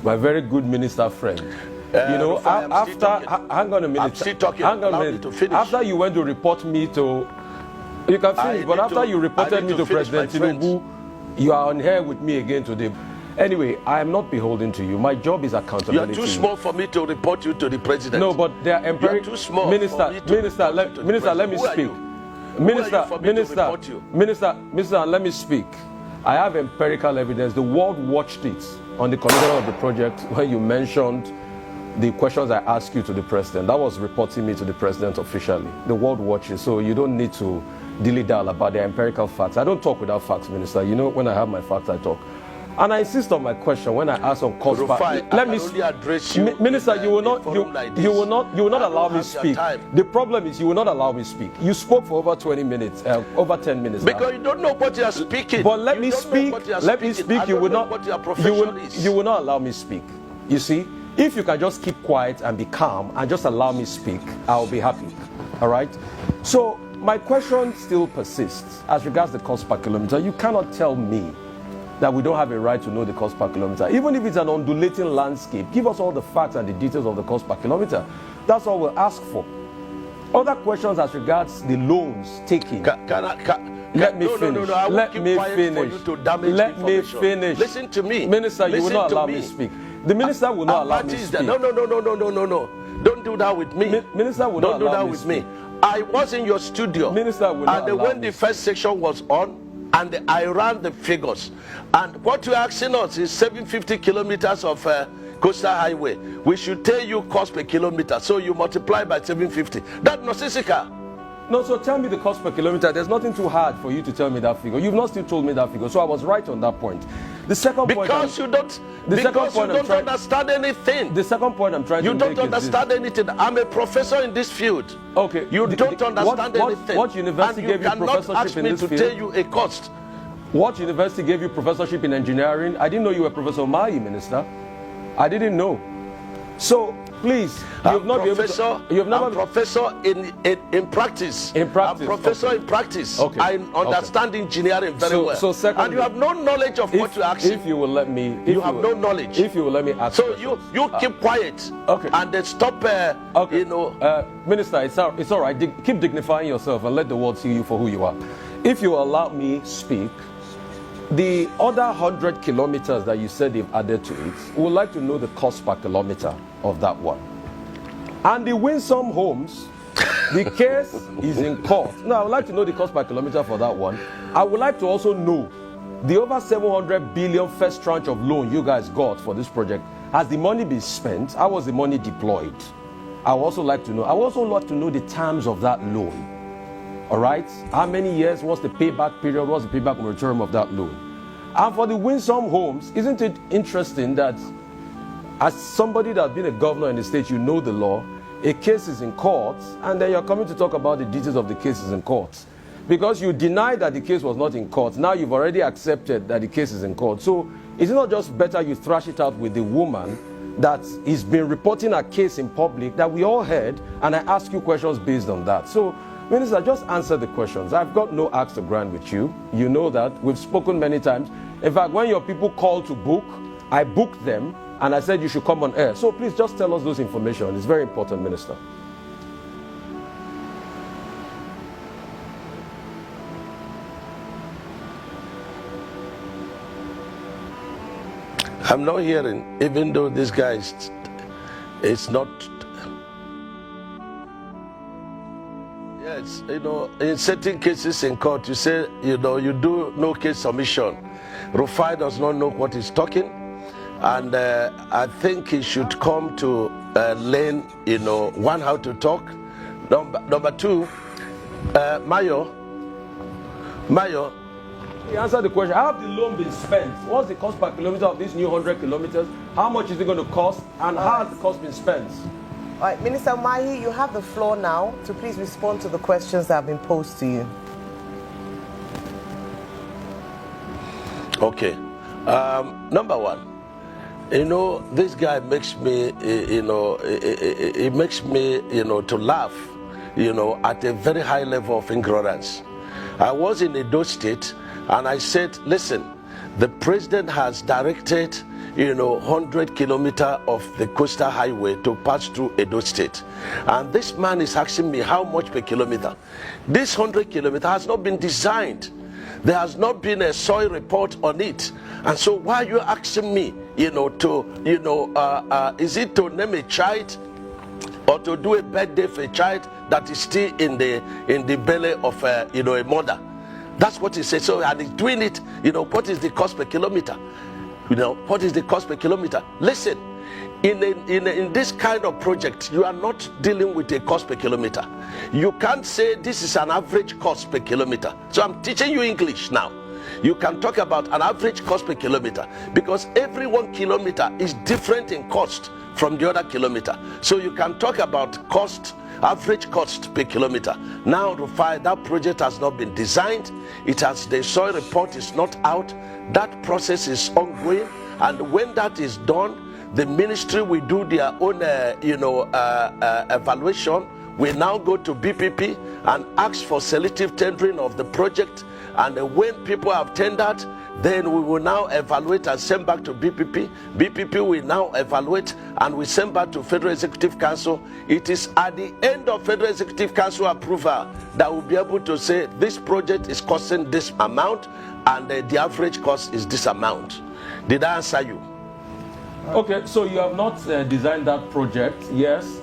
my very good minister friend. You know, hang on a minute. I'm still talking. Hang on a minute. To finish. After you went to report me to, you can finish. But after you reported me to President Tinubu, you are on here with me again today. Anyway, I am not beholden to you. My job is accountability. You are too small for me to report you to the president. No, but they are empirical. You are too small. Minister, let me speak. Minister, let me speak. I have empirical evidence. The world watched it on the condition of the project when you mentioned the questions I asked you to the president. That was reporting me to the president officially. The world watches, so you don't need to dilly-dally about the empirical facts. I don't talk without facts, Minister. You know, when I have my facts, I talk. And I insist on my question when I ask on cost. Let me address you. Minister, you will not allow me speak. The problem is you will not allow me speak. You spoke for over 20 minutes, over 10 minutes. Because you don't know what you are speaking. But let me speak. Let me speak. You will not. You will not allow me speak. You see, if you can just keep quiet and be calm and just allow me speak, I'll be happy. All right. So my question still persists as regards the cost per kilometer. You cannot tell me that we don't have a right to know the cost per kilometer. Even if it's an undulating landscape, give us all the facts and the details of the cost per kilometer. That's all we'll ask for. Other questions as regards the loans taken. Let me finish. Let me finish. Listen to me. Minister, you will not allow me to speak. The minister will not allow me to speak. No. Don't do that with me. Minister will not allow me to speak. I was in your studio. Minister will not allow me. And when the first section was on, and I ran the figures, and what you're asking us is 750 kilometers of coastal highway. We should tell you cost per kilometer, so you multiply by 750. That's nonsensical. No, so tell me the cost per kilometer. There's nothing too hard for you to tell me that figure. You've not still told me that figure, so I was right on that point. The second point, because you don't understand anything. The second point I'm trying to make is you don't understand anything. I'm a professor in this field. Okay. You don't understand anything. What university gave you professorship in this field? You cannot ask me to tell you a cost. What university gave you professorship in engineering? I didn't know you were Professor Mai, Minister. I didn't know. So please, I'm professor in practice. In practice. I'm professor in practice. Okay. I understand engineering very well. So secondly, and you have no knowledge of what you're asking. If you will let me, you have no knowledge. If you will let me ask. So you keep quiet. Okay. And then stop. Okay. You know. Minister, it's all right. Keep dignifying yourself and let the world see you for who you are. If you allow me speak, the other 100 kilometers that you said they've added to it, we would like to know the cost per kilometer of that one. And the Winsome Homes, the case is in court. Now, I would like to know the cost per kilometer for that one. I would like to also know the over 700 billion first tranche of loan you guys got for this project. Has the money been spent? How was the money deployed? I would also like to know. I would also like to know the terms of that loan. All right, how many years? What's the payback period? What's the payback moratorium of that loan? And for the Winsome Homes, isn't it interesting that as somebody that's been a governor in the state, you know the law, a case is in court, and then you're coming to talk about the details of the cases in court. Because you denied that the case was not in court, now you've already accepted that the case is in court. So is it not just better you thrash it out with the woman that has been reporting a case in public that we all heard, and I ask you questions based on that? So, Minister, just answer the questions. I've got no axe to grind with you. You know that. We've spoken many times. In fact, when your people called to book, I booked them and I said you should come on air. So please just tell us those information. It's very important, Minister. I'm not hearing, even though this guy is not. Yes, you know, in certain cases in court, you say, you know, you do no case submission. Rufai does not know what he's talking, and I think he should come to learn, you know, one, how to talk. Number two, Mayo. You answer the question. How have the loan been spent? What's the cost per kilometer of these new 100 kilometers? How much is it going to cost? And how has the cost been spent? All right, Minister Mahi, you have the floor now to please respond to the questions that have been posed to you. Okay. Number one, you know, this guy makes me, it makes me, to laugh, at a very high level of ignorance. I was in Edo State and I said, listen, the president has directed, 100 kilometers of the coastal highway to pass through Edo State. And this man is asking me how much per kilometer. This 100 kilometers has not been designed. There has not been a soil report on it. And so why are you asking me, is it to name a child or to do a birthday for a child that is still in the belly of a mother? That's what he said. So, and he's doing it, what is the cost per kilometer? What is the cost per kilometer? Listen, in this kind of project, you are not dealing with a cost per kilometer. You can't say this is an average cost per kilometer. So I'm teaching you English now. You can talk about an average cost per kilometer because every 1 kilometer is different in cost from the other kilometer. So you can talk about cost, average cost per kilometer. Now, Rufai, that project has not been designed. The soil report is not out. That process is ongoing, and when that is done, the ministry will do their own, evaluation. We now go to BPP and ask for selective tendering of the project, and when people have tendered, then we will now evaluate and send back to BPP. BPP will now evaluate and we send back to Federal Executive Council. It is at the end of Federal Executive Council approval that we'll be able to say this project is costing this amount and the average cost is this amount. Did I answer you? Okay, so you have not designed that project, yes.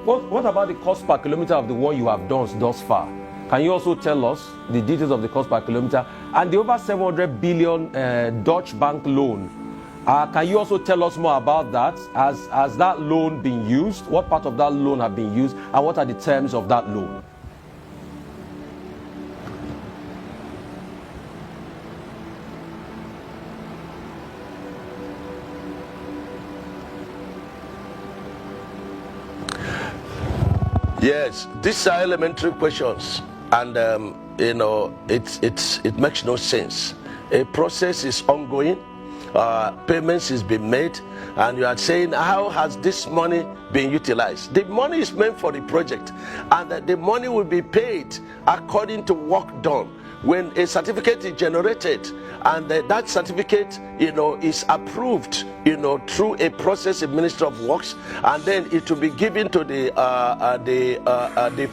What about the cost per kilometer of the one you have done thus far? Can you also tell us the details of the cost per kilometer and the over 700 billion Dutch bank loan? Can you also tell us more about that? Has that loan been used? What part of that loan have been used? And what are the terms of that loan? Yes, these are elementary questions, and it makes no sense. A process is ongoing, payments is being made, and you are saying how has this money been utilized? The money is meant for the project, and the money will be paid according to work done. When a certificate is generated and that certificate is approved through a process in Ministry of Works, and then it will be given to the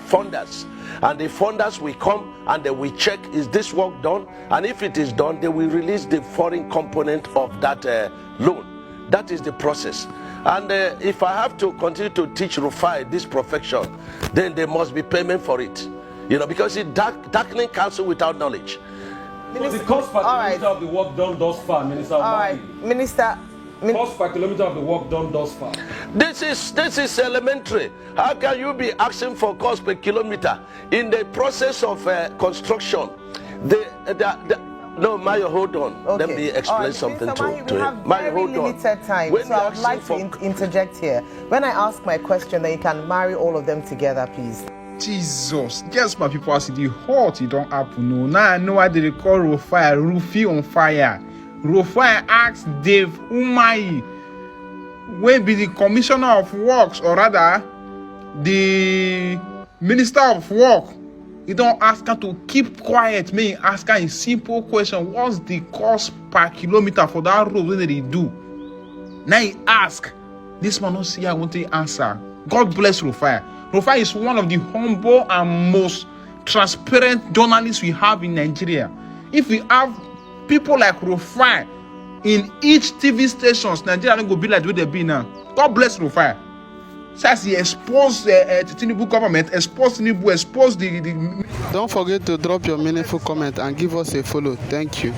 funders, and the funders will come and they will check, is this work done? And if it is done, they will release the foreign component of that loan. That is the process. And if I have to continue to teach Rufai this profession, then there must be payment for it. Because it's darkening counsel without knowledge. Minister, the cost per kilometer of the work done thus far, Minister. All right, Minister. Cost per kilometer of the work done thus far. This is elementary. How can you be asking for cost per kilometer in the process of construction? No, Mayo, hold on. Okay. Let me explain something to him. We have very limited time, so I would like to interject here. When I ask my question, then you can marry all of them together, please. Jesus, yes, my people, as the hot, it don't happen. No, now I know why they call Rufai, Rufi on fire. Rufai asked Dave Umahi, will be the Commissioner of Works, or rather, the Minister of Work. You don't ask her to keep quiet. May ask her a simple question: what's the cost per kilometer for that road that they do? Now he ask. This man don't see I want to answer. God bless Rufai. Rufai is one of the humble and most transparent journalists we have in Nigeria. If we have people like Rufai in each TV stations, Nigeria don't go be like the way they be now. God bless Rufai. Says he exposed the Tinubu government, exposed Tinubu, exposed the. Don't forget to drop your meaningful comment and give us a follow. Thank you.